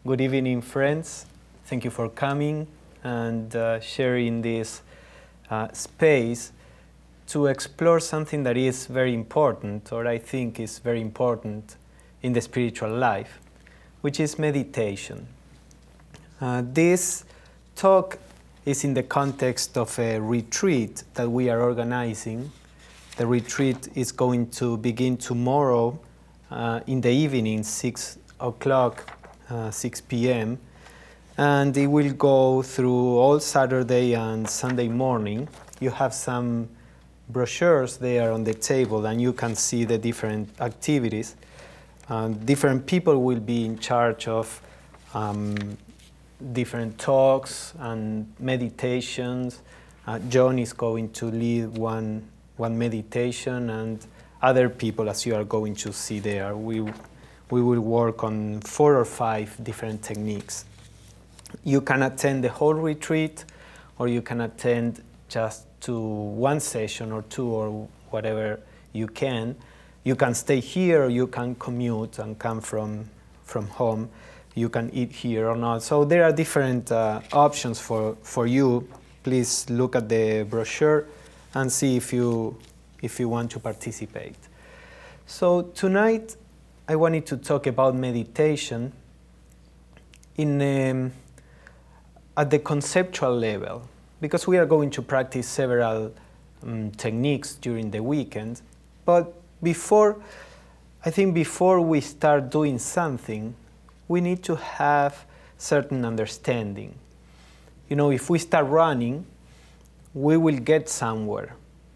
Good evening, friends. Thank you for coming and sharing this space to explore something that is very important, or I think is very important in the spiritual life, which is meditation. This talk is in the context of a retreat that we are organizing. The retreat is going to begin tomorrow in the evening, 6 o'clock, 6 p.m. And it will go through all Saturday and Sunday morning. You have some brochures there on the table and you can see the different activities. Different people will be in charge of different talks and meditations. John is going to lead one meditation, and other people, as you are going to see there, we will work on 4 or 5 different techniques. You can attend the whole retreat, or you can attend just to one session or 2 or whatever you can. You can stay here, or you can commute and come from home. You can eat here or not. So there are different options for you. Please look at the brochure and see if you want to participate. So tonight I wanted to talk about meditation at the conceptual level, because we are going to practice several techniques during the weekend. But before we start doing something, we need to have certain understanding. You know, if we start running, we will get somewhere,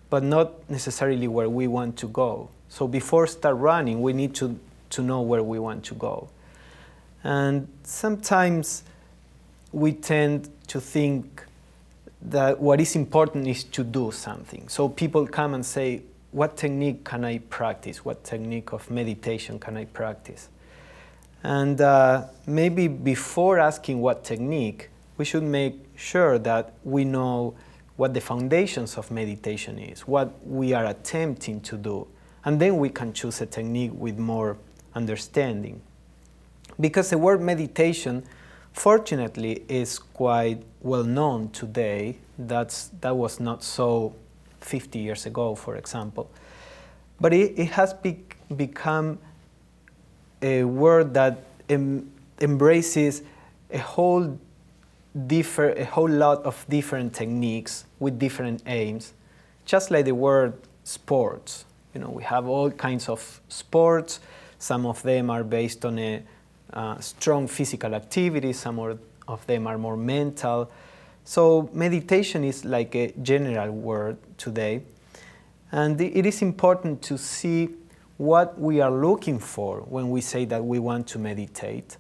but not necessarily where we want to go. So before start running, we need to know where we want to go. And sometimes we tend to think that what is important is to do something. So people come and say, what technique can I practice? What technique of meditation can I practice? And maybe before asking what technique, we should make sure that we know what the foundations of meditation is, what we are attempting to do. And then we can choose a technique with more understanding. Because the word meditation, fortunately, is quite well known today. That was not so 50 years ago, for example. But it has become a word that embraces a whole lot of different techniques with different aims, just like the word sports. You know, we have all kinds of sports. Some of them are based on a strong physical activity. Some of them are more mental. So meditation is like a general word today. And it is important to see what we are looking for when we say that we want to meditate.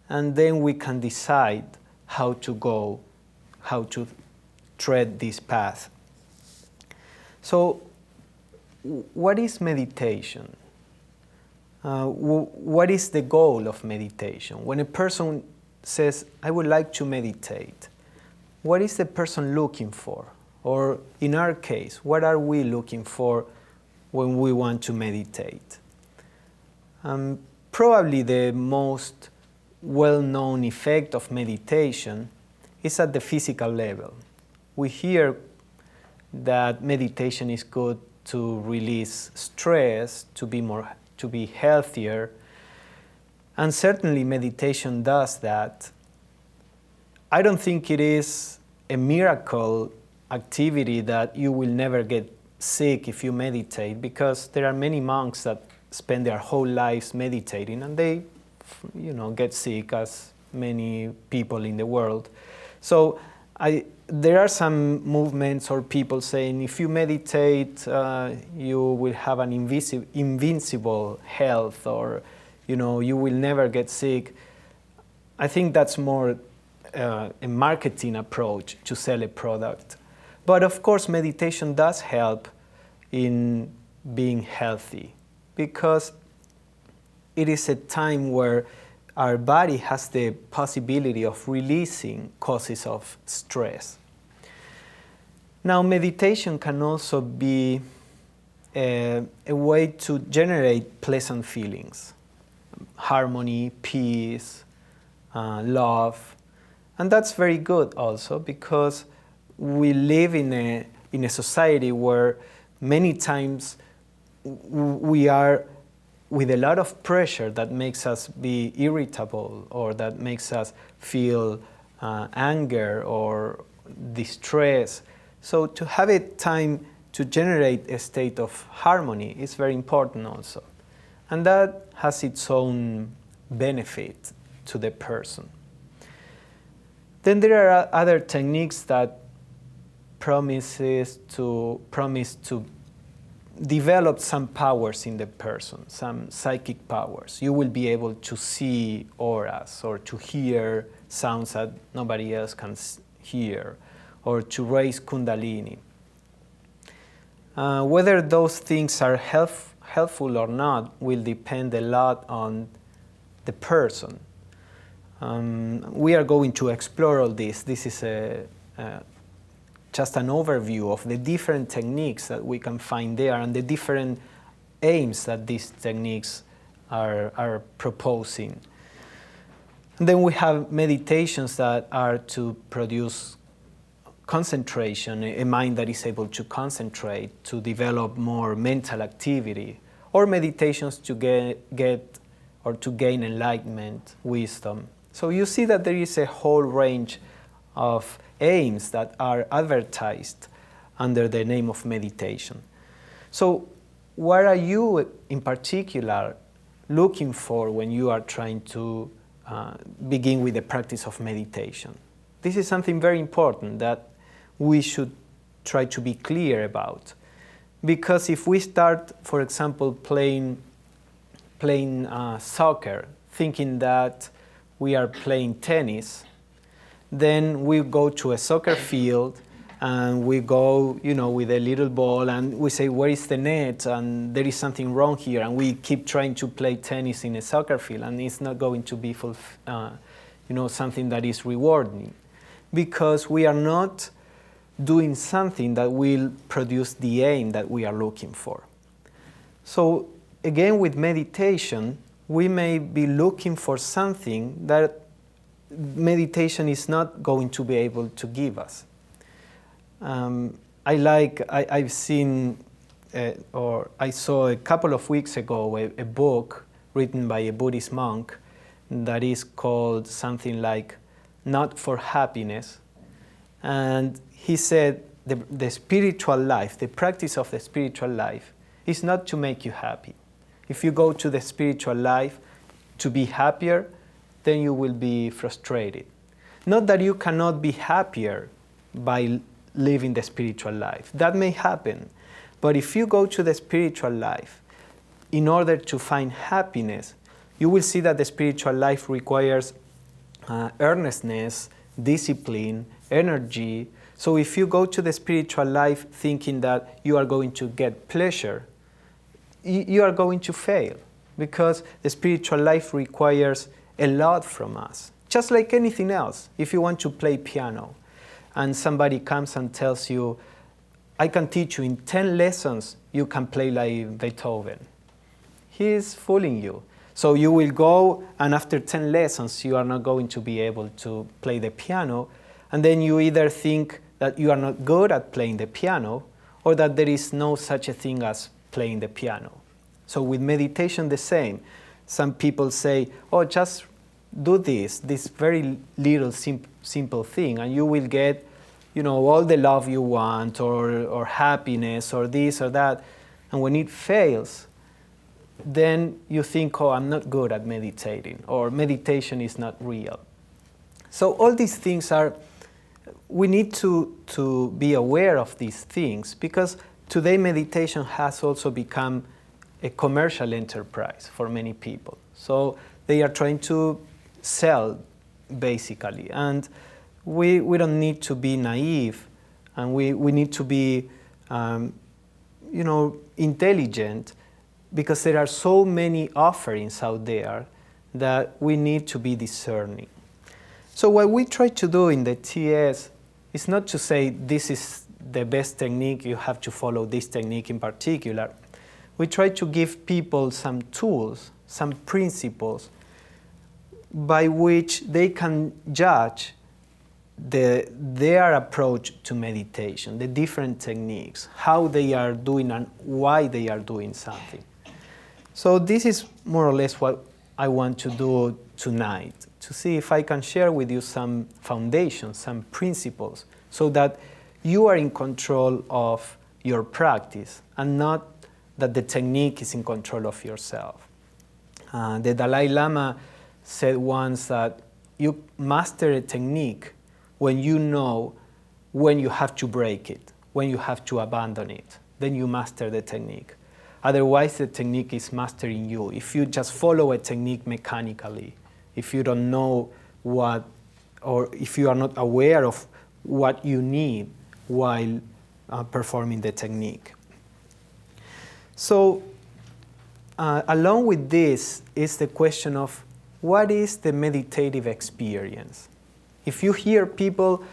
And then we can decide how to tread this path. So what is meditation? What is the goal of meditation? When a person says, I would like to meditate, what is the person looking for? Or in our case, what are we looking for when we want to meditate? Probably the most well-known effect of meditation is at the physical level. We hear that meditation is good to release stress, to be healthier, and certainly meditation does that. I don't think it is a miracle activity that you will never get sick if you meditate, because there are many monks that spend their whole lives meditating and they get sick, as many people in the world. So there are some movements or people saying if you meditate, you will have an invincible health, or you will never get sick. I think that's more a marketing approach to sell a product. But of course, meditation does help in being healthy, because it is a time where our body has the possibility of releasing causes of stress. Now, meditation can also be a way to generate pleasant feelings, harmony, peace, love. And that's very good also, because we live in a society where many times we are with a lot of pressure that makes us be irritable, or that makes us feel anger or distress. So to have a time to generate a state of harmony is very important also. And that has its own benefit to the person. Then there are other techniques that promise to develop some powers in the person, some psychic powers. You will be able to see auras, or to hear sounds that nobody else can hear, or to raise kundalini. Whether those things are helpful or not will depend a lot on the person. We are going to explore all this. This is just an overview of the different techniques that we can find there, and the different aims that these techniques are proposing. And then we have meditations that are to produce concentration, a mind that is able to concentrate, to develop more mental activity, or meditations to get or to gain enlightenment, wisdom. So you see that there is a whole range of aims that are advertised under the name of meditation. So what are you in particular looking for when you are trying to begin with the practice of meditation? This is something very important that we should try to be clear about. Because if we start, for example, playing soccer, thinking that we are playing tennis, then we go to a soccer field and we go, with a little ball, and we say, where is the net? And there is something wrong here. And we keep trying to play tennis in a soccer field, and it's not going to be something that is rewarding, because we are not doing something that will produce the aim that we are looking for. So again, with meditation, we may be looking for something that meditation is not going to be able to give us. I've seen, or I saw a couple of weeks ago a book written by a Buddhist monk that is called something like Not for Happiness. And he said the spiritual life, the practice of the spiritual life, is not to make you happy. If you go to the spiritual life to be happier, then you will be frustrated. Not that you cannot be happier by living the spiritual life. That may happen. But if you go to the spiritual life in order to find happiness, you will see that the spiritual life requires earnestness, discipline, energy. So if you go to the spiritual life thinking that you are going to get pleasure, you are going to fail, because the spiritual life requires a lot from us. Just like anything else. If you want to play piano and somebody comes and tells you, I can teach you in 10 lessons, you can play like Beethoven. He is fooling you. So you will go, and after 10 lessons, you are not going to be able to play the piano. And then you either think that you are not good at playing the piano, or that there is no such a thing as playing the piano. So with meditation, the same. Some people say, oh, just do this very little simple thing, and you will get, all the love you want, or happiness, or this or that. And when it fails, then you think, oh, I'm not good at meditating, or meditation is not real. So all these things we need to be aware of these things, because today meditation has also become a commercial enterprise for many people. So they are trying to sell, basically. And we don't need to be naive, and we need to be, intelligent, because there are so many offerings out there that we need to be discerning. So what we try to do in the TS is not to say this is the best technique, you have to follow this technique in particular. We try to give people some tools, some principles, by which they can judge their approach to meditation, the different techniques, how they are doing and why they are doing something. So this is more or less what I want to do tonight, to see if I can share with you some foundations, some principles, so that you are in control of your practice and not that the technique is in control of yourself. The Dalai Lama said once that you master a technique when you know when you have to break it, when you have to abandon it. Then you master the technique. Otherwise, the technique is mastering you. If you just follow a technique mechanically, if you don't know what, or if you are not aware of what you need while performing the technique. So, along with this is the question of what is the meditative experience? If you hear people,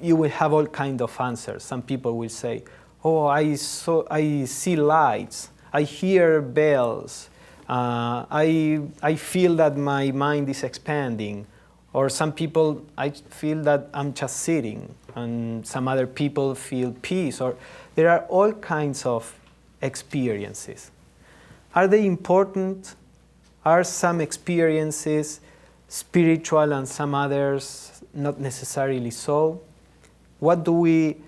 you will have all kinds of answers. Some people will say, oh, I see lights, I hear bells, I feel that my mind is expanding. Or some people, I feel that I'm just sitting, and some other people feel peace. Or there are all kinds of experiences. Are they important? Are some experiences spiritual and some others not necessarily so? What do we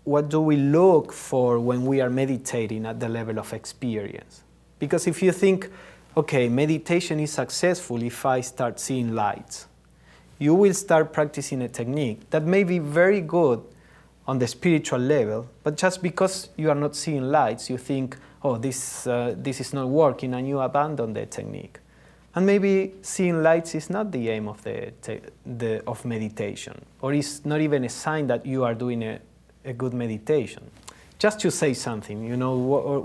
look for when we are meditating at the level of experience? Because if you think, okay, meditation is successful if I start seeing lights, you will start practicing a technique that may be very good on the spiritual level, but just because you are not seeing lights, you think, oh, this is not working, and you abandon the technique. And maybe seeing lights is not the aim of meditation, or is not even a sign that you are doing a good meditation. Just to say something,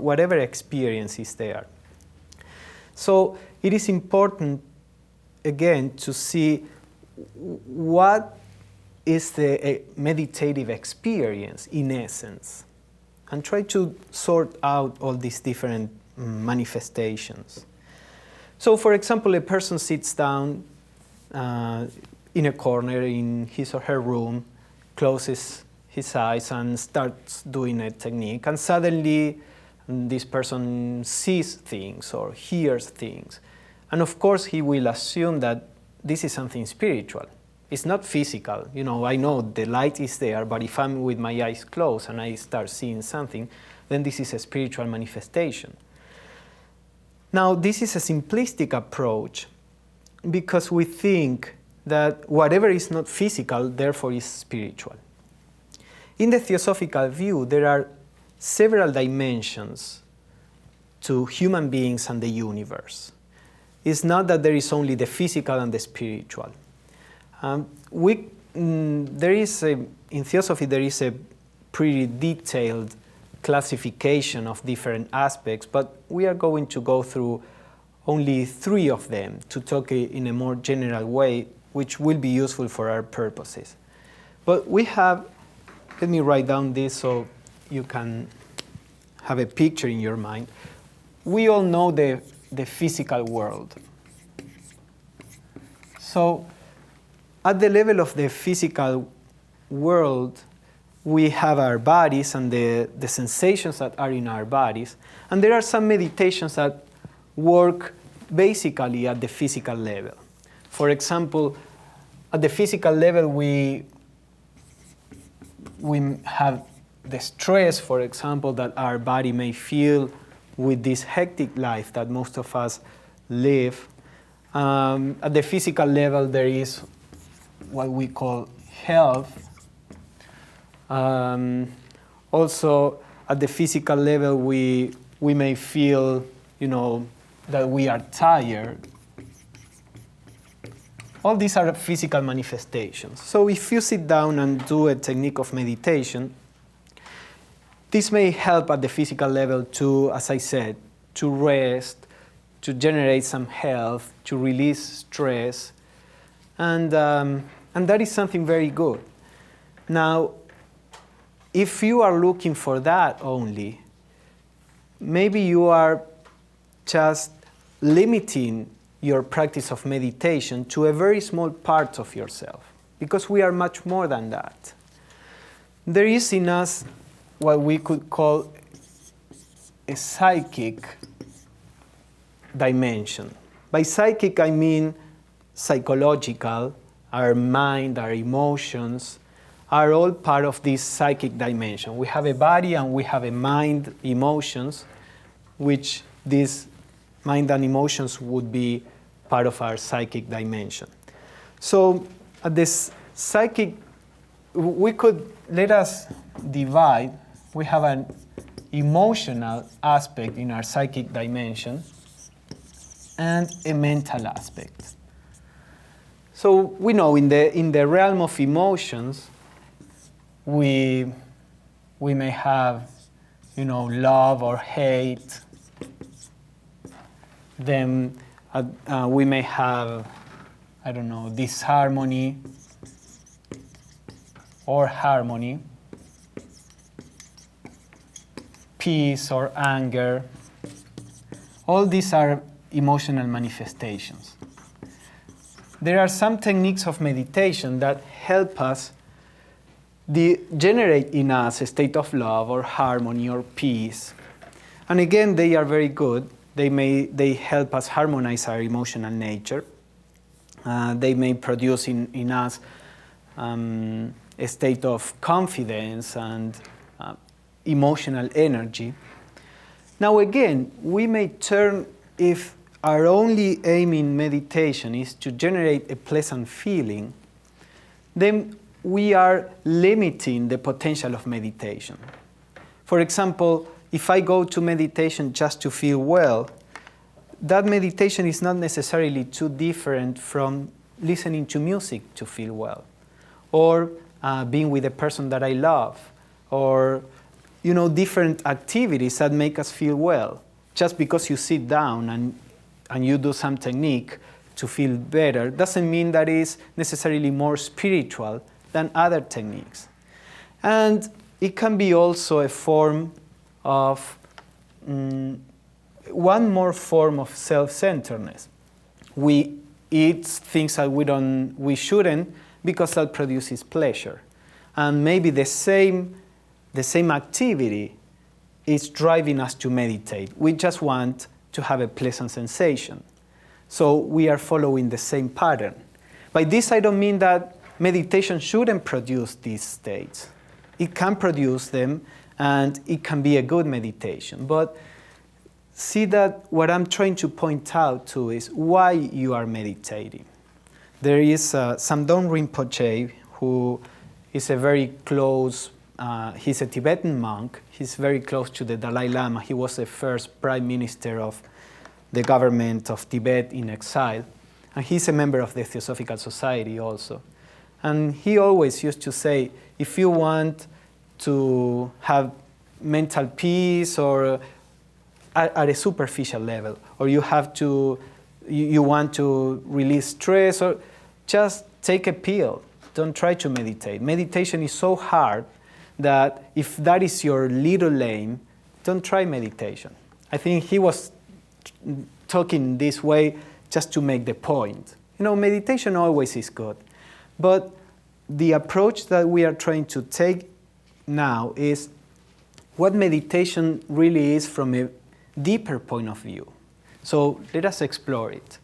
whatever experience is there. So it is important, again, to see what is the meditative experience in essence, and try to sort out all these different manifestations. So, for example, a person sits down in a corner in his or her room, closes his eyes and starts doing a technique, and suddenly this person sees things or hears things. And of course he will assume that this is something spiritual. It's not physical. I know the light is there, but if I'm with my eyes closed and I start seeing something, then this is a spiritual manifestation. Now, this is a simplistic approach because we think that whatever is not physical, therefore is spiritual. In the Theosophical view, there are several dimensions to human beings and the universe. It's not that there is only the physical and the spiritual. In Theosophy, there is a pretty detailed classification of different aspects, but we are going to go through only 3 of them to talk in a more general way, which will be useful for our purposes. But we have, let me write down this so you can have a picture in your mind. We all know the physical world. So, at the level of the physical world, we have our bodies and the sensations that are in our bodies. And there are some meditations that work basically at the physical level. For example, at the physical level, we have the stress, for example, that our body may feel with this hectic life that most of us live. At the physical level, there is what we call health. Also, at the physical level, we may feel, that we are tired. All these are physical manifestations. So if you sit down and do a technique of meditation, this may help at the physical level to, as I said, to rest, to generate some health, to release stress, and that is something very good. Now, if you are looking for that only, maybe you are just limiting your practice of meditation to a very small part of yourself, because we are much more than that. There is in us what we could call a psychic dimension. By psychic, I mean psychological. Our mind, our emotions are all part of this psychic dimension. We have a body and we have a mind, emotions, which these mind and emotions would be part of our psychic dimension. So at this psychic, we could, let us divide. We have an emotional aspect in our psychic dimension and a mental aspect. So we know in the realm of emotions, we may have, love or hate. Then we may have, disharmony or harmony, peace or anger. All these are emotional manifestations. There are some techniques of meditation that help us generate in us a state of love or harmony or peace. And again, they are very good. They help us harmonize our emotional nature. They may produce in us a state of confidence and emotional energy. Now again, we may turn, if our only aim in meditation is to generate a pleasant feeling, then we are limiting the potential of meditation. For example, if I go to meditation just to feel well, that meditation is not necessarily too different from listening to music to feel well, or being with a person that I love, or different activities that make us feel well. Just because you sit down and you do some technique to feel better doesn't mean that it's necessarily more spiritual than other techniques. And it can be also a form of, one more form of self-centeredness. We eat things that we shouldn't, because that produces pleasure. And maybe the same activity is driving us to meditate. We just want to have a pleasant sensation. So we are following the same pattern. By this, I don't mean that meditation shouldn't produce these states. It can produce them, and it can be a good meditation. But see that what I'm trying to point out to is why you are meditating. There is Samdon Rinpoche, who is a very close, he's a Tibetan monk. He's very close to the Dalai Lama. He was the first prime minister of the government of Tibet in exile. And he's a member of the Theosophical Society also. And he always used to say, if you want to have mental peace, or at a superficial level, or you want to release stress, or just take a pill. Don't try to meditate. Meditation is so hard that if that is your little aim, don't try meditation. I think he was talking this way just to make the point. Meditation always is good. But the approach that we are trying to take now is what meditation really is from a deeper point of view. So let us explore it.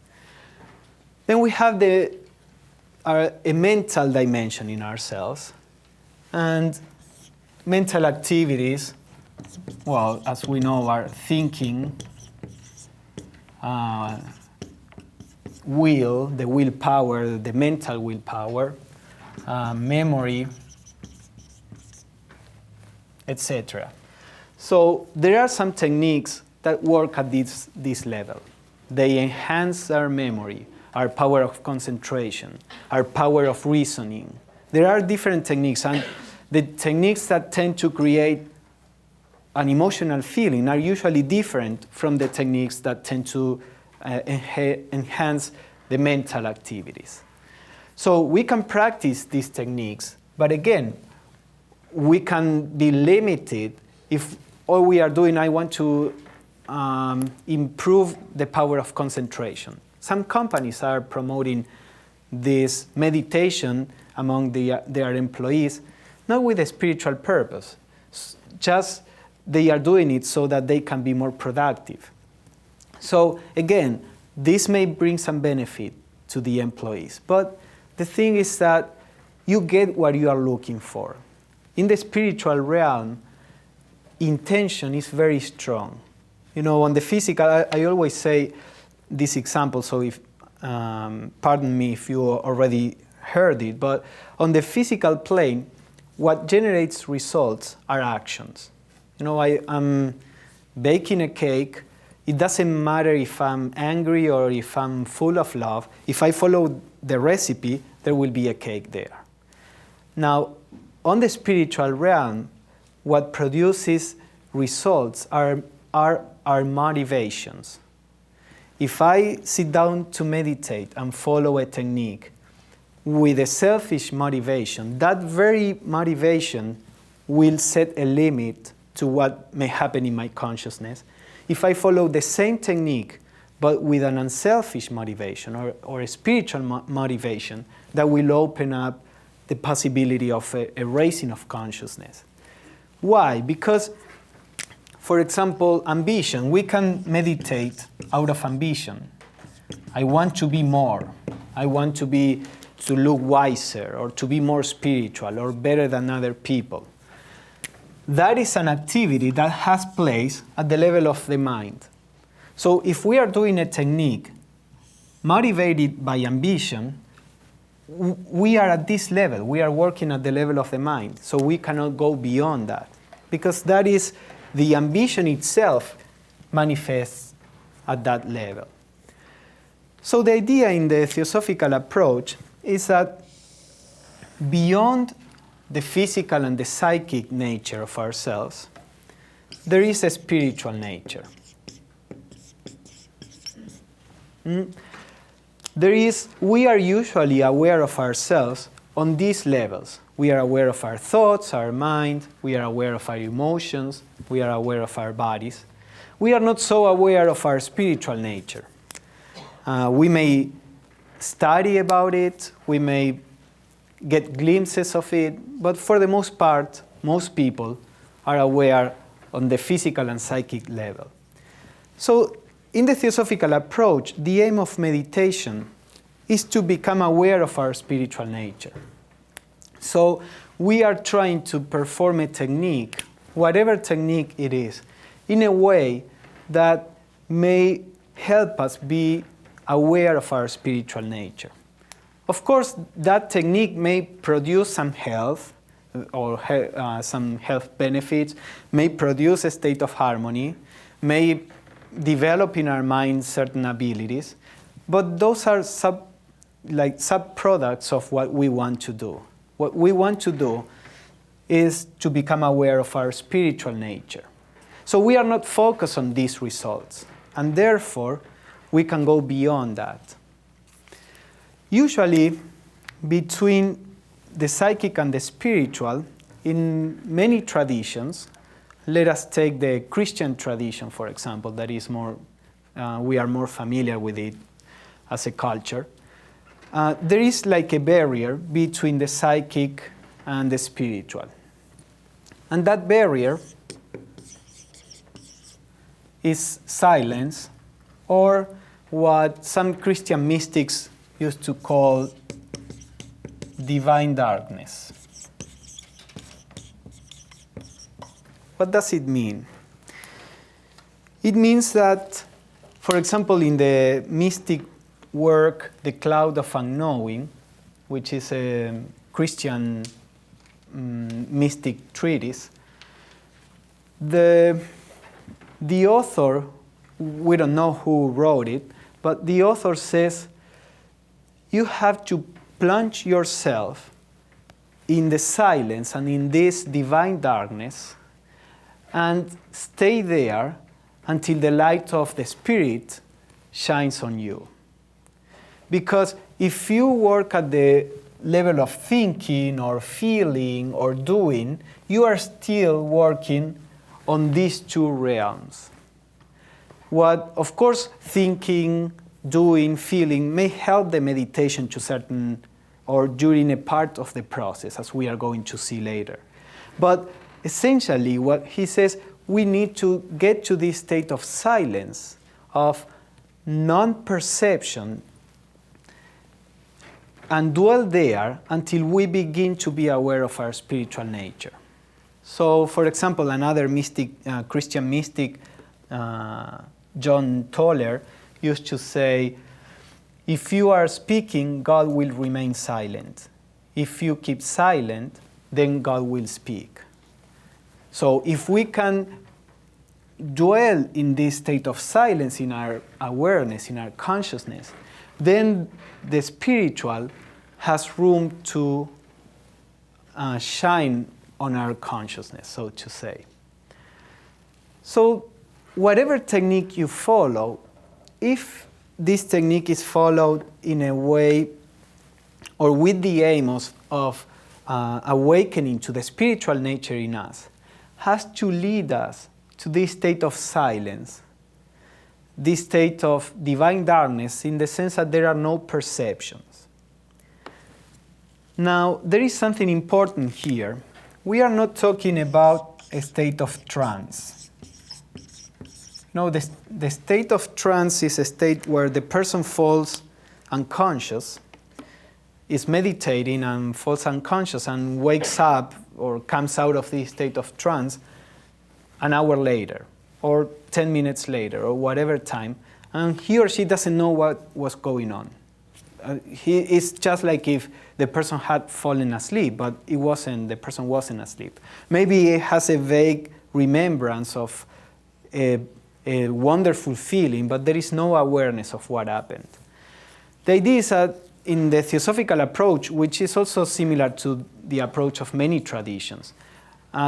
Then we have a mental dimension in ourselves. And mental activities, well, as we know, are thinking, the willpower, the mental willpower, memory, etc. So there are some techniques that work at this level. They enhance our memory, our power of concentration, our power of reasoning. There are different techniques, and the techniques that tend to create an emotional feeling are usually different from the techniques that tend to enhance the mental activities. So we can practice these techniques, but again, we can be limited if all we are doing, I want to improve the power of concentration. Some companies are promoting this meditation among their employees, not with a spiritual purpose, just they are doing it so that they can be more productive. So again, this may bring some benefit to the employees, but the thing is that you get what you are looking for. In the spiritual realm, intention is very strong. You know, on the physical, I always say this example, so if, pardon me if you already heard it, but on the physical plane, what generates results are actions. You know, I'm baking a cake. It doesn't matter if I'm angry or if I'm full of love. If I follow the recipe, there will be a cake there. Now, on the spiritual realm, what produces results are motivations. If I sit down to meditate and follow a technique with a selfish motivation, that very motivation will set a limit to what may happen in my consciousness. If I follow the same technique but with an unselfish motivation or a spiritual motivation, that will open up the possibility of a raising of consciousness. Why? Because, for example, ambition. We can meditate out of ambition. I want to be more. I want to look wiser or to be more spiritual or better than other people. That is an activity that has place at the level of the mind. So if we are doing a technique motivated by ambition, we are at this level. We are working at the level of the mind. So we cannot go beyond that, because that is the ambition itself manifests at that level. So the idea in the Theosophical approach is that beyond the physical and the psychic nature of ourselves, there is a spiritual nature. We are usually aware of ourselves on these levels. We are aware of our thoughts, our mind, we are aware of our emotions, we are aware of our bodies. We are not so aware of our spiritual nature. We may study about it, we may get glimpses of it, but for the most part, most people are aware on the physical and psychic level. So, in the Theosophical approach, the aim of meditation is to become aware of our spiritual nature. So, we are trying to perform a technique, whatever technique it is, in a way that may help us be aware of our spiritual nature. Of course, that technique may produce some health or some health benefits, may produce a state of harmony, may develop in our mind certain abilities, but those are sub-products of what we want to do. What we want to do is to become aware of our spiritual nature. So we are not focused on these results, and therefore we can go beyond that. Usually, between the psychic and the spiritual, in many traditions, let us take the Christian tradition, for example, that is more, we are more familiar with it as a culture. There is like a barrier between the psychic and the spiritual. And that barrier is silence, or what some Christian mystics used to call divine darkness. What does it mean? It means that, for example, in the mystic work, The Cloud of Unknowing, which is a Christian mystic treatise, the author, we don't know who wrote it, but the author says you have to plunge yourself in the silence and in this divine darkness and stay there until the light of the Spirit shines on you. Because if you work at the level of thinking or feeling or doing, you are still working on these two realms. What, of course, thinking, doing, feeling may help the meditation to certain, or during a part of the process, as we are going to see later. But essentially what he says, we need to get to this state of silence, of non-perception, and dwell there until we begin to be aware of our spiritual nature. So, for example, another mystic, Christian mystic, John Toller, used to say, if you are speaking, God will remain silent. If you keep silent, then God will speak. So if we can dwell in this state of silence in our awareness, in our consciousness, then the spiritual has room to shine on our consciousness, so to say. So whatever technique you follow, if this technique is followed in a way or with the aim of awakening to the spiritual nature in us, has to lead us to this state of silence, this state of divine darkness, in the sense that there are no perceptions. Now, there is something important here. We are not talking about a state of trance. No, the state of trance is a state where the person falls unconscious, is meditating and falls unconscious and wakes up or comes out of this state of trance an hour later or 10 minutes later or whatever time, and he or she doesn't know what was going on. It's just like if the person had fallen asleep, but the person wasn't asleep. Maybe it has a vague remembrance of a wonderful feeling, but there is no awareness of what happened. The idea is that in the Theosophical approach, which is also similar to the approach of many traditions,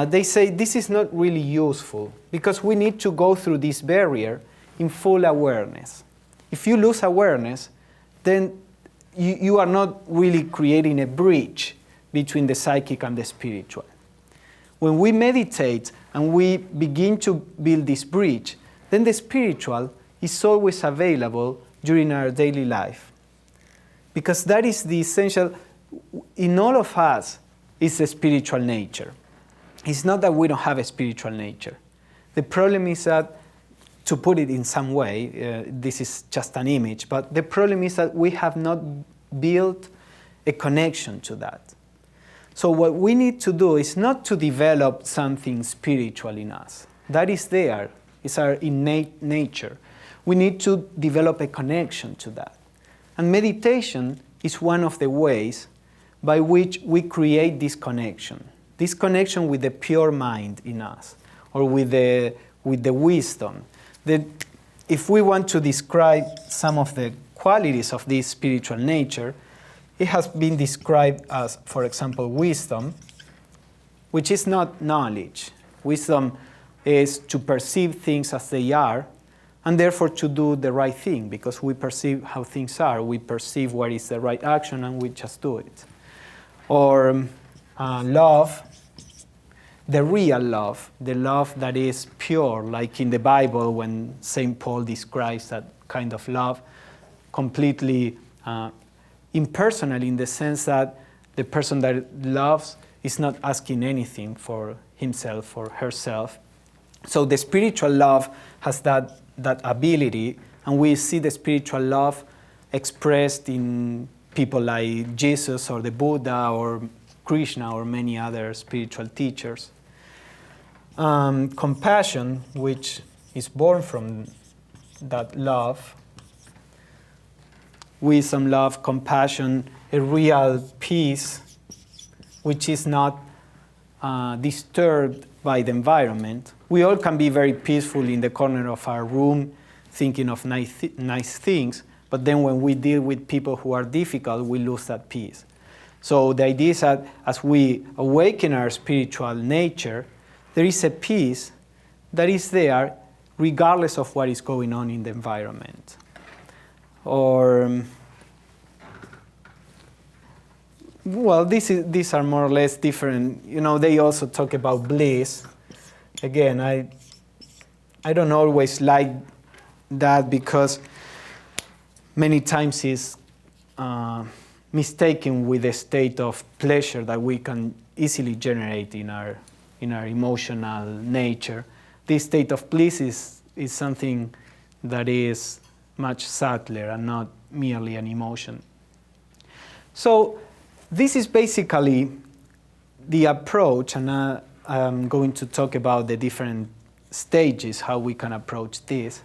they say this is not really useful because we need to go through this barrier in full awareness. If you lose awareness, then you are not really creating a bridge between the psychic and the spiritual. When we meditate and we begin to build this bridge, then the spiritual is always available during our daily life. Because that is the essential, in all of us is the spiritual nature. It's not that we don't have a spiritual nature. The problem is that, to put it in some way, this is just an image, but the problem is that we have not built a connection to that. So what we need to do is not to develop something spiritual in us. That is there. It's our innate nature. We need to develop a connection to that. And meditation is one of the ways by which we create this connection with the pure mind in us, or with the wisdom. That if we want to describe some of the qualities of this spiritual nature, it has been described as, for example, wisdom, which is not knowledge. Wisdom is to perceive things as they are, and therefore to do the right thing, because we perceive how things are. We perceive what is the right action, and we just do it. Or love, the real love, the love that is pure, like in the Bible when St. Paul describes that kind of love, completely impersonal, in the sense that the person that loves is not asking anything for himself or herself. So the spiritual love has that ability, and we see the spiritual love expressed in people like Jesus or the Buddha or Krishna or many other spiritual teachers. Compassion, which is born from that love. Wisdom, love, compassion, a real peace, which is not disturbed by the environment. We all can be very peaceful in the corner of our room, thinking of nice things, but then when we deal with people who are difficult, we lose that peace. So the idea is that as we awaken our spiritual nature, there is a peace that is there regardless of what is going on in the environment. Or, well, these are more or less different. You know, they also talk about bliss. Again, I don't always like that, because many times is mistaken with a state of pleasure that we can easily generate in our emotional nature. This state of bliss is something that is much subtler and not merely an emotion. So this is basically the approach, and I'm going to talk about the different stages, how we can approach this.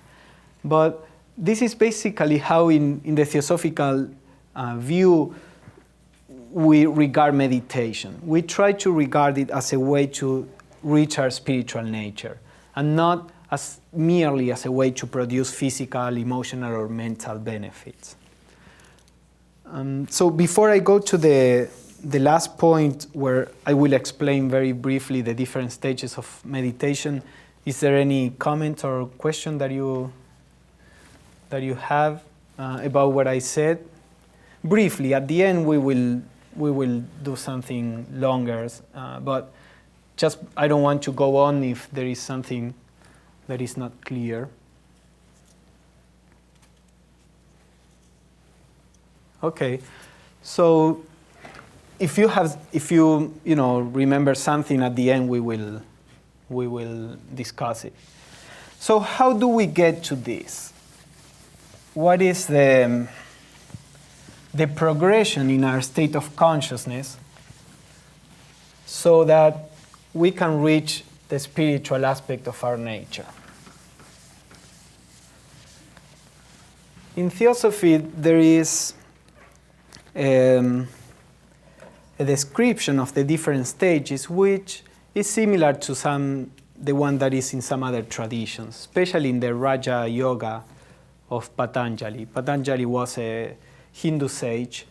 But this is basically how in the Theosophical view we regard meditation. We try to regard it as a way to reach our spiritual nature, and not as merely as a way to produce physical, emotional, or mental benefits. So before I go to the last point, where I will explain very briefly the different stages of meditation, is there any comment or question that you have about what I said? Briefly, at the end we will do something longer, but just I don't want to go on if there is something that is not clear. Okay, so if you remember something at the end, we will discuss it. So how do we get to this? What is the progression in our state of consciousness so that we can reach the spiritual aspect of our nature? In Theosophy, there is a description of the different stages, which is similar to the one that is in some other traditions, especially in the Raja Yoga of Patanjali. Patanjali was a Hindu sage,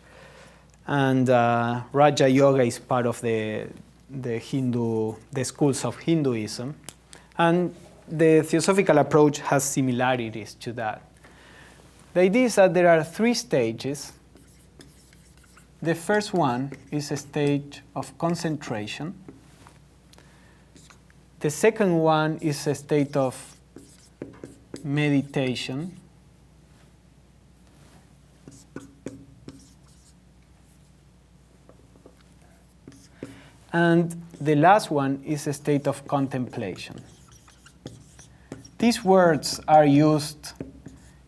and Raja Yoga is part of the schools of Hinduism, and the Theosophical approach has similarities to that. The idea is that there are 3 stages. The first one is a stage of concentration. The second one is a state of meditation. And the last one is a state of contemplation. These words are used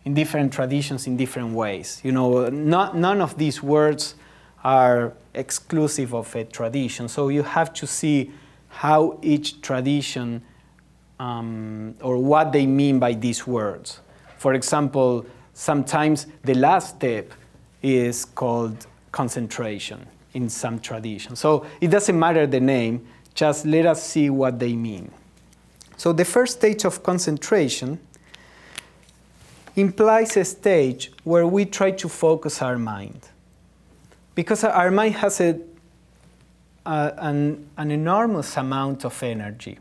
in different traditions in different ways. None of these words are exclusive of a tradition. So you have to see how each tradition or what they mean by these words. For example, sometimes the last step is called concentration in some traditions. So it doesn't matter the name, just let us see what they mean. So the first stage of concentration implies a stage where we try to focus our mind. Because our mind has an enormous amount of energy.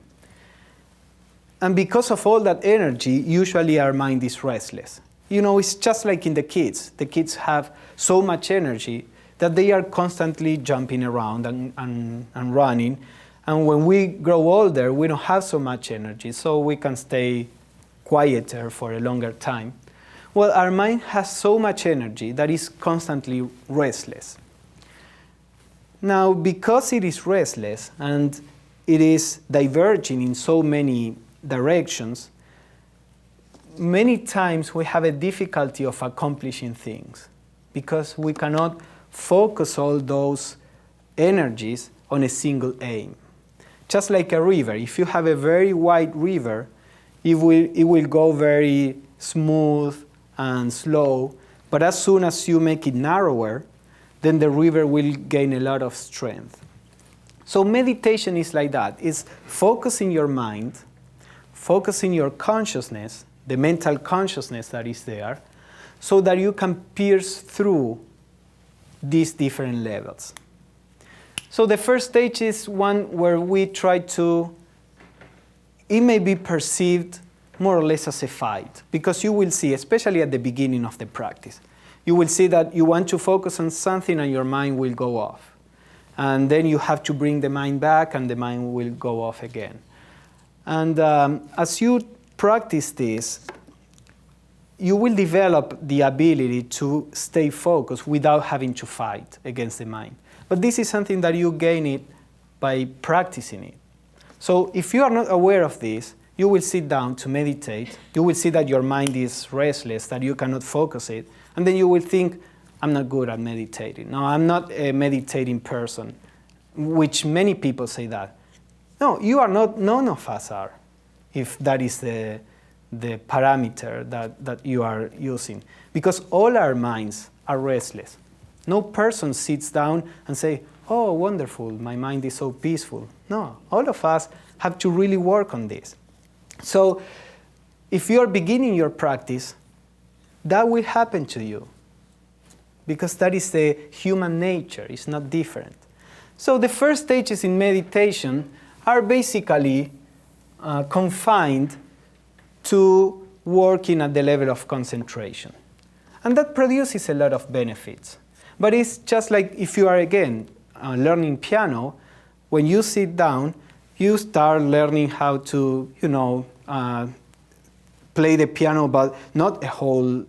And because of all that energy, usually our mind is restless. It's just like in the kids. The kids have so much energy that they are constantly jumping around and running. And when we grow older, we don't have so much energy, so we can stay quieter for a longer time. Well, our mind has so much energy that is constantly restless. Now, because it is restless and it is diverging in so many directions, many times we have a difficulty of accomplishing things because we cannot focus all those energies on a single aim. Just like a river, if you have a very wide river, it will go very smooth and slow, but as soon as you make it narrower, then the river will gain a lot of strength. So meditation is like that. It's focusing your mind, focusing your consciousness, the mental consciousness that is there, so that you can pierce through these different levels. So the first stage is one where we try to, it may be perceived more or less as a fight, because you will see, especially at the beginning of the practice, you will see that you want to focus on something and your mind will go off. And then you have to bring the mind back and the mind will go off again. And as you practice this, you will develop the ability to stay focused without having to fight against the mind. But this is something that you gain it by practicing it. So if you are not aware of this, you will sit down to meditate. You will see that your mind is restless, that you cannot focus it. And then you will think, I'm not good at meditating. No, I'm not a meditating person, which many people say that. No, you are not, none of us are, if that is the parameter that you are using. Because all our minds are restless. No person sits down and say, oh, wonderful, my mind is so peaceful. No, all of us have to really work on this. So if you are beginning your practice, that will happen to you. Because that is the human nature, it's not different. So the first stages in meditation are basically confined to working at the level of concentration. And that produces a lot of benefits. But it's just like if you are, again, learning piano, when you sit down, you start learning how to, play the piano, but not a whole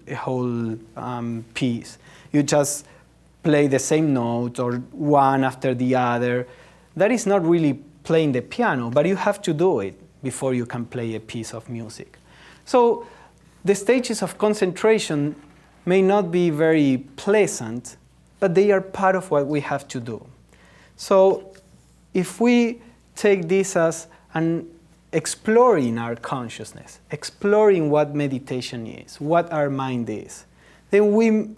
piece. You just play the same note or one after the other. That is not really playing the piano, but you have to do it before you can play a piece of music. So the stages of concentration may not be very pleasant, but they are part of what we have to do. So if we take this as an exploring our consciousness, exploring what meditation is, what our mind is, then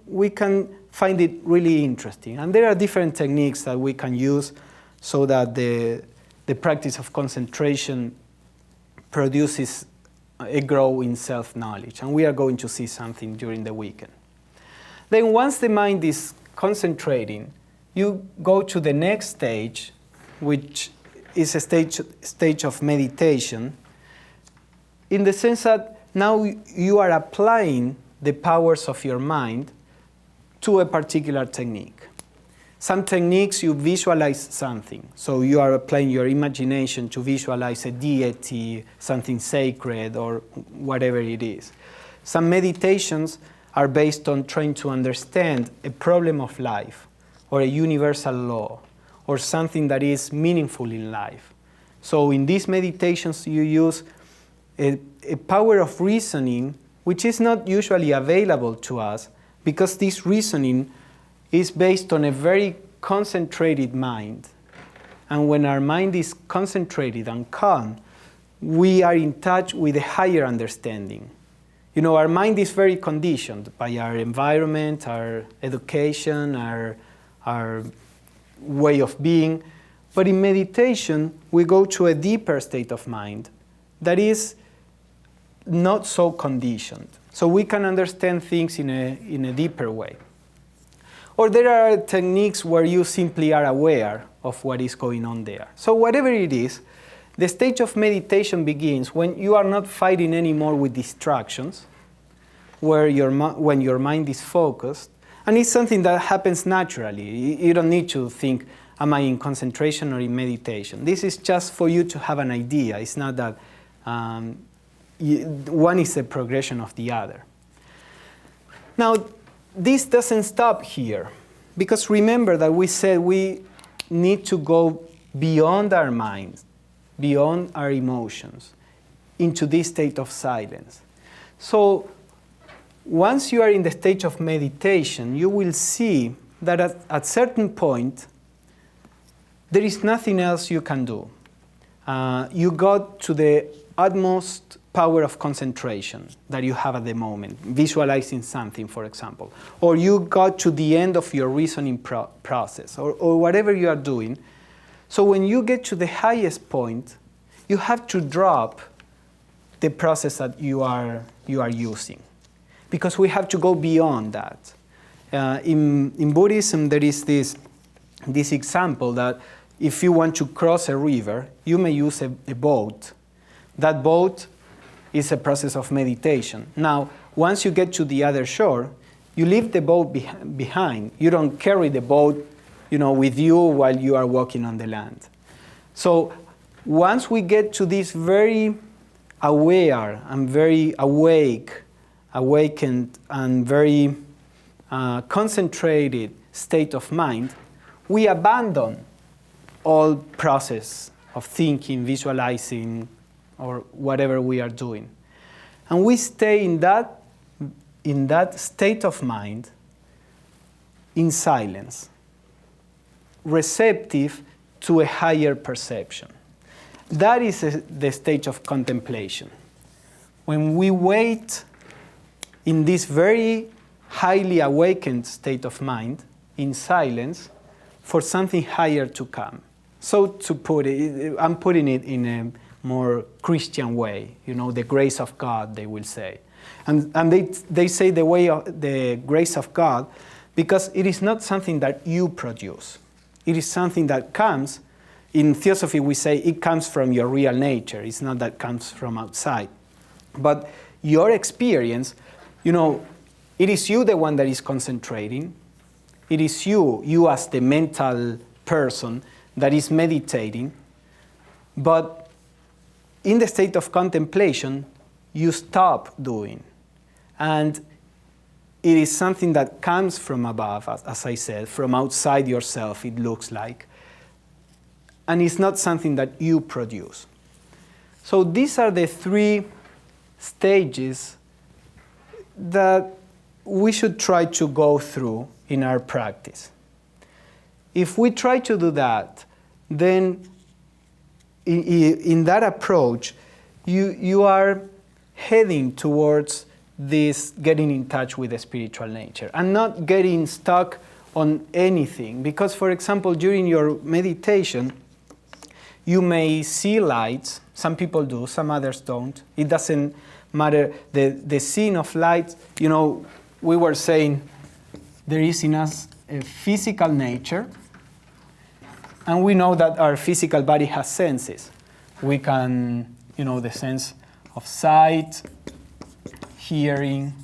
we can find it really interesting. And there are different techniques that we can use so that the practice of concentration produces a growth in self-knowledge. And we are going to see something during the weekend. Then once the mind is concentrating, you go to the next stage, which is a stage of meditation, in the sense that now you are applying the powers of your mind to a particular technique. Some techniques you visualize something. So you are applying your imagination to visualize a deity, something sacred, or whatever it is. Some meditations are based on trying to understand a problem of life, or a universal law, or something that is meaningful in life. So in these meditations you use a power of reasoning which is not usually available to us, because this reasoning is based on a very concentrated mind. And when our mind is concentrated and calm, we are in touch with a higher understanding. Our mind is very conditioned by our environment, our education, our way of being. But in meditation, we go to a deeper state of mind that is not so conditioned. So we can understand things in a deeper way. Or there are techniques where you simply are aware of what is going on there. So whatever it is, the stage of meditation begins when you are not fighting anymore with distractions, when your mind is focused, and it's something that happens naturally. You don't need to think, am I in concentration or in meditation? This is just for you to have an idea. It's not that one is a progression of the other. Now, this doesn't stop here, because remember that we said we need to go beyond our minds, beyond our emotions, into this state of silence. So once you are in the stage of meditation, you will see that at certain point, there is nothing else you can do. You got to the utmost power of concentration that you have at the moment, visualizing something, for example. Or you got to the end of your reasoning process, or whatever you are doing. So when you get to the highest point, you have to drop the process that you are using, because we have to go beyond that. In Buddhism, there is this example that if you want to cross a river, you may use a boat. That boat is a process of meditation. Now, once you get to the other shore, you leave the boat behind. You don't carry the boat, with you while you are walking on the land. So once we get to this very aware and very awake awakened and very concentrated state of mind, we abandon all process of thinking, visualizing, or whatever we are doing. And we stay in that state of mind in silence, receptive to a higher perception. That is the stage of contemplation. When we wait in this very highly awakened state of mind, in silence, for something higher to come. So to put it, I'm putting it in a more Christian way, the grace of God, they will say. And they say the way of the grace of God because it is not something that you produce. It is something that comes, in Theosophy we say it comes from your real nature. It's not that comes from outside. But your experience, it is you the one that is concentrating. It is you as the mental person that is meditating. But in the state of contemplation, you stop doing. And it is something that comes from above, as I said, from outside yourself, it looks like. And it's not something that you produce. So these are the three stages that we should try to go through in our practice. If we try to do that, then in that approach, you are heading towards this getting in touch with the spiritual nature and not getting stuck on anything. Because, for example, during your meditation, you may see lights. Some people do, some others don't. It doesn't matter. The scene of light, we were saying there is in us a physical nature, and we know that our physical body has senses. We can, the sense of sight, hearing,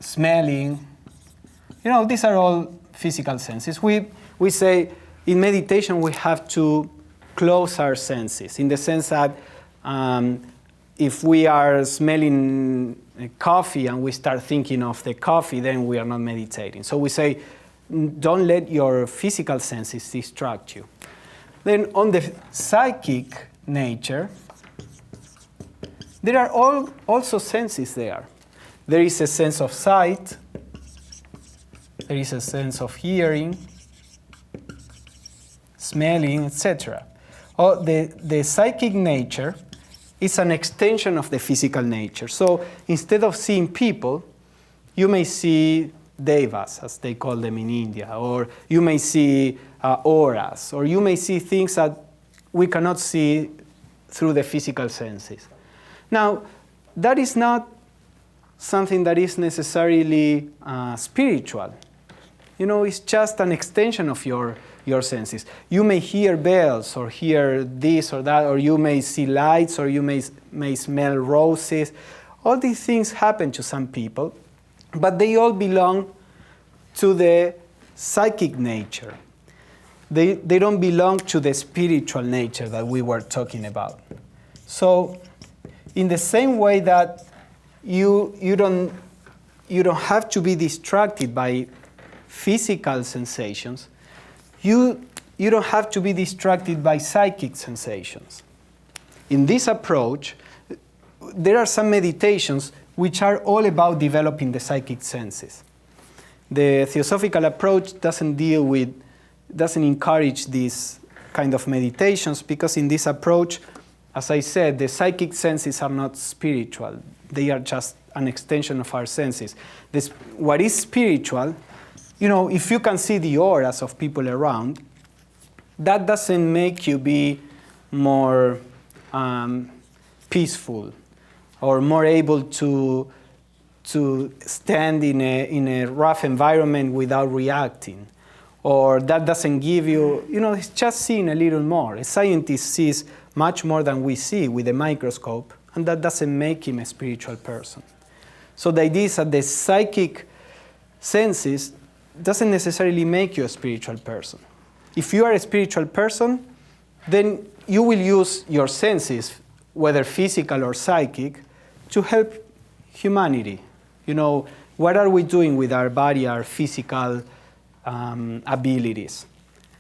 smelling. These are all physical senses. We say in meditation we have to close our senses in the sense that if we are smelling coffee and we start thinking of the coffee, then we are not meditating. So we say, don't let your physical senses distract you. Then on the psychic nature, there are also senses there. There is a sense of sight, there is a sense of hearing, smelling, etc. The psychic nature is an extension of the physical nature. So instead of seeing people, you may see devas, as they call them in India, or you may see auras, or you may see things that we cannot see through the physical senses. Now, that is not something that is necessarily spiritual. It's just an extension of your senses. You may hear bells, or hear this or that, or you may see lights, or you may smell roses. All these things happen to some people, but they all belong to the psychic nature. They don't belong to the spiritual nature that we were talking about. So, in the same way that you don't have to be distracted by physical sensations, you don't have to be distracted by psychic sensations. In this approach, there are some meditations which are all about developing the psychic senses. The Theosophical approach doesn't encourage these kind of meditations because in this approach, as I said, the psychic senses are not spiritual. They are just an extension of our senses. What is spiritual, if you can see the auras of people around, that doesn't make you be more peaceful or more able to stand in a rough environment without reacting. Or that doesn't give you, it's just seeing a little more. A scientist sees much more than we see with a microscope, and that doesn't make him a spiritual person. So the idea is that the psychic senses doesn't necessarily make you a spiritual person. If you are a spiritual person, then you will use your senses, whether physical or psychic, to help humanity. You know, what are we doing with our body, our physical abilities?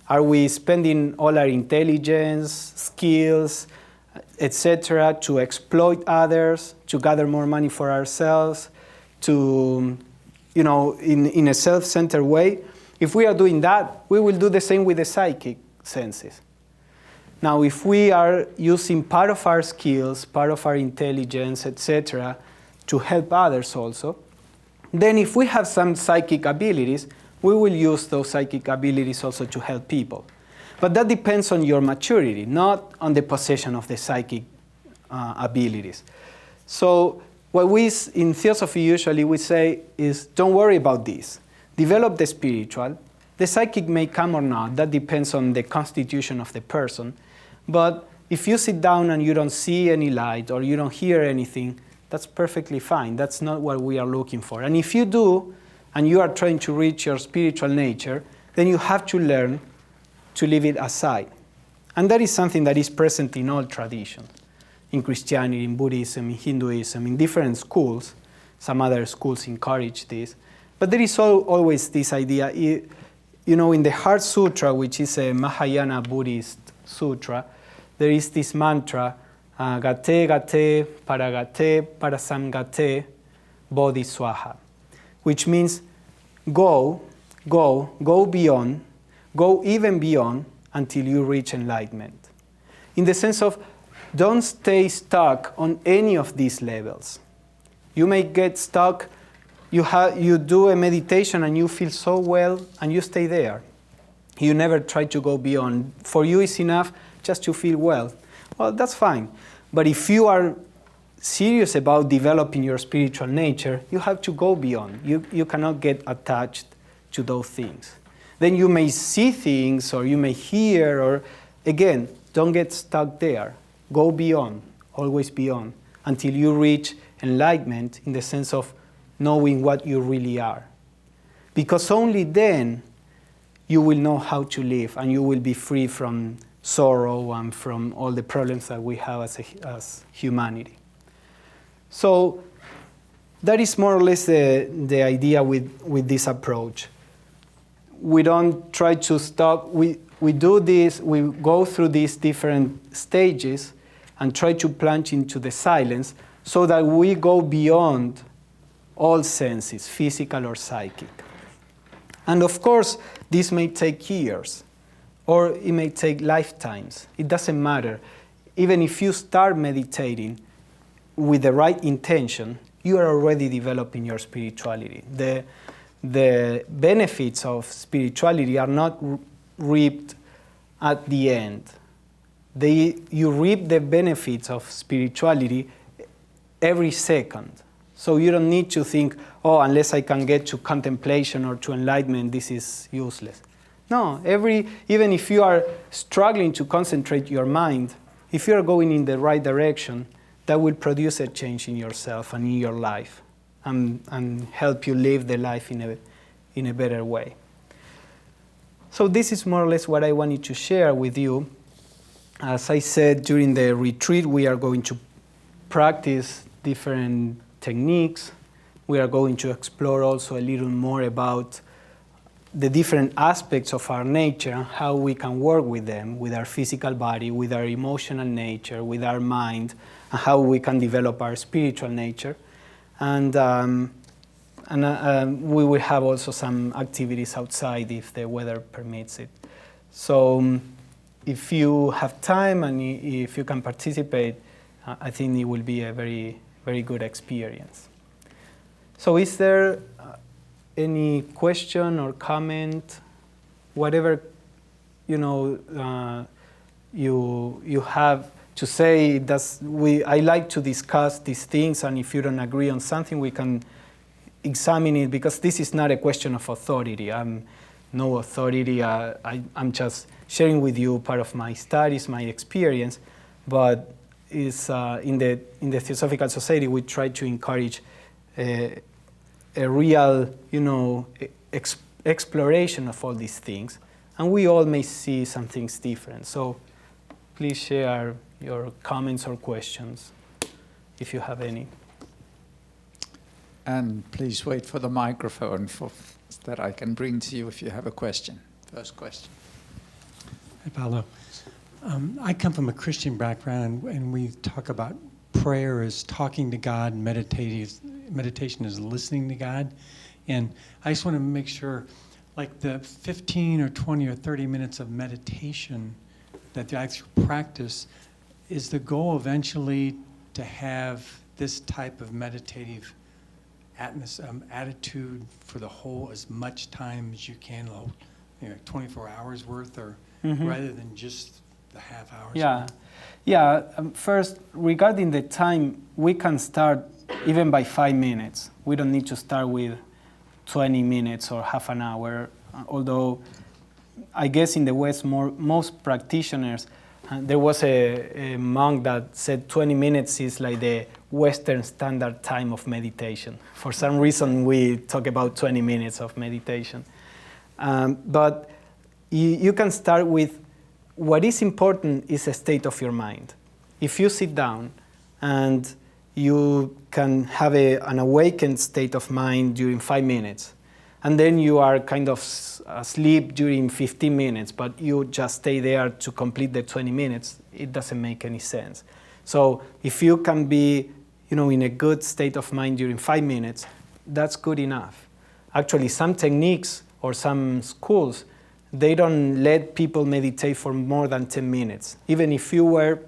Are we spending all our intelligence, skills, etc., to exploit others, to gather more money for ourselves, to, you know, in a self-centered way? If we are doing that, we will do the same with the psychic senses. Now, if we are using part of our skills, part of our intelligence, etc., to help others also, then if we have some psychic abilities, we will use those psychic abilities also to help people. But that depends on your maturity, not on the possession of the psychic abilities. So what we in Theosophy usually we say is, don't worry about this. Develop the spiritual. The psychic may come or not. That depends on the constitution of the person. But if you sit down and you don't see any light or you don't hear anything, that's perfectly fine. That's not what we are looking for. And if you do, and you are trying to reach your spiritual nature, then you have to learn to leave it aside. And that is something that is present in all traditions. In Christianity, in Buddhism, in Hinduism, in different schools. Some other schools encourage this. But there is always this idea. You know, in the Heart Sutra, which is a Mahayana Buddhist sutra, there is this mantra, Gate Gate Parasamgate Bodhi Swaha, which means go beyond, go even beyond until you reach enlightenment. In the sense of, don't stay stuck on any of these levels. You may get stuck, you do a meditation and you feel so well and you stay there. You never try to go beyond. For you it's enough just to feel well. Well, that's fine. But if you are serious about developing your spiritual nature, you have to go beyond. You cannot get attached to those things. Then you may see things or you may hear, or again, don't get stuck there. Go beyond, always beyond, until you reach enlightenment in the sense of knowing what you really are. Because only then you will know how to live and you will be free from sorrow and from all the problems that we have as humanity. So that is more or less the idea with this approach. We don't try to stop. We do this, we go through these different stages and try to plunge into the silence so that we go beyond all senses, physical or psychic. And of course, this may take years, or it may take lifetimes. It doesn't matter. Even if you start meditating with the right intention, you are already developing your spirituality. The benefits of spirituality are not reaped at the end. You reap the benefits of spirituality every second. So you don't need to think, oh, unless I can get to contemplation or to enlightenment, this is useless. No, even if you are struggling to concentrate your mind, if you are going in the right direction, that will produce a change in yourself and in your life and help you live the life in a better way. So this is more or less what I wanted to share with you. As I said, during the retreat, we are going to practice different techniques. We are going to explore also a little more about the different aspects of our nature and how we can work with them, with our physical body, with our emotional nature, with our mind, and how we can develop our spiritual nature. And we will have also some activities outside if the weather permits it. So if you have time and if you can participate, I think it will be a very, very good experience. So is there any question or comment, whatever you have to say? I like to discuss these things, and if you don't agree on something, we can examine it, because this is not a question of authority. I'm no authority. I'm just sharing with you part of my studies, my experience, but is in the Theosophical Society we try to encourage a real, exploration of all these things, and we all may see some things different. So please share your comments or questions if you have any. And please wait for the microphone that I can bring to you if you have a question. First question. Hi, Pablo. I come from a Christian background, and we talk about prayer as talking to God, meditation is listening to God. And I just want to make sure, like the 15 or 20 or 30 minutes of meditation, that the actual practice, is the goal eventually to have this type of meditative attitude for the whole, as much time as you can, 24 hours worth, or rather than just the half hours? First, regarding the time, we can start even by 5 minutes. We don't need to start with 20 minutes or half an hour, although I guess in the West, most practitioners, there was a monk that said 20 minutes is like the Western standard time of meditation. For some reason, we talk about 20 minutes of meditation. But you can start with, what is important is a state of your mind. If you sit down and you can have an awakened state of mind during 5 minutes, and then you are kind of asleep during 15 minutes, but you just stay there to complete the 20 minutes, it doesn't make any sense. So if you can be, in a good state of mind during 5 minutes, that's good enough. Actually, some techniques or some schools, they don't let people meditate for more than 10 minutes. Even if you were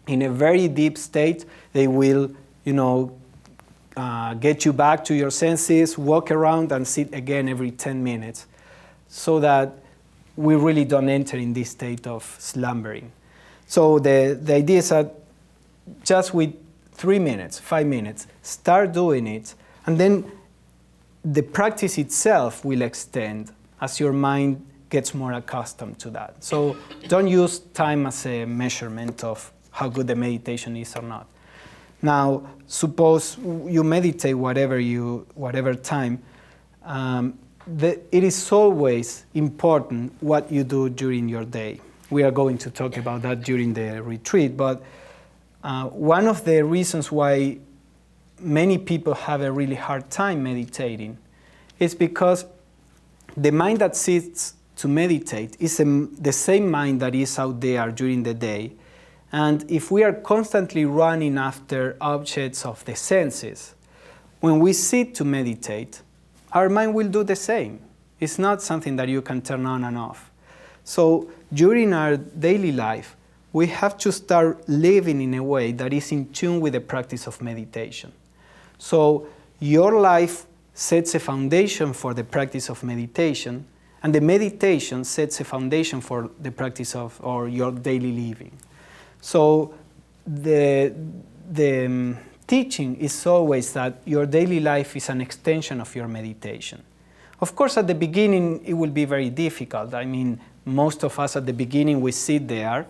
in a very deep state, they will, get you back to your senses, walk around and sit again every 10 minutes, so that we really don't enter in this state of slumbering. So the idea is that just with 3 minutes, 5 minutes, start doing it, and then the practice itself will extend as your mind gets more accustomed to that. So don't use time as a measurement of how good the meditation is or not. Now, suppose you meditate whatever time. It is always important what you do during your day. We are going to talk about that during the retreat, but one of the reasons why many people have a really hard time meditating is because the mind that sits to meditate is the same mind that is out there during the day. And if we are constantly running after objects of the senses, when we sit to meditate, our mind will do the same. It's not something that you can turn on and off. So during our daily life, we have to start living in a way that is in tune with the practice of meditation. So your life sets a foundation for the practice of meditation, and the meditation sets a foundation for the practice of or your daily living. So the teaching is always that your daily life is an extension of your meditation. Of course, at the beginning, it will be very difficult. I mean, most of us at the beginning, we sit there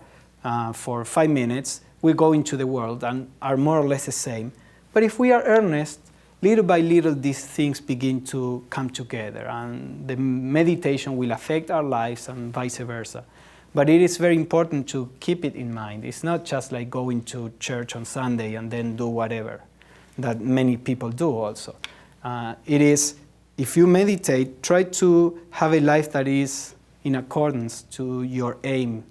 for 5 minutes, we go into the world and are more or less the same. But if we are earnest, little by little, these things begin to come together, and the meditation will affect our lives and vice versa. But it is very important to keep it in mind. It's not just like going to church on Sunday and then do whatever, that many people do also. It is, if you meditate, try to have a life that is in accordance to your aim,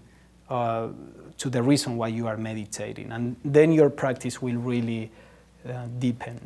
to the reason why you are meditating. And then your practice will really deepen.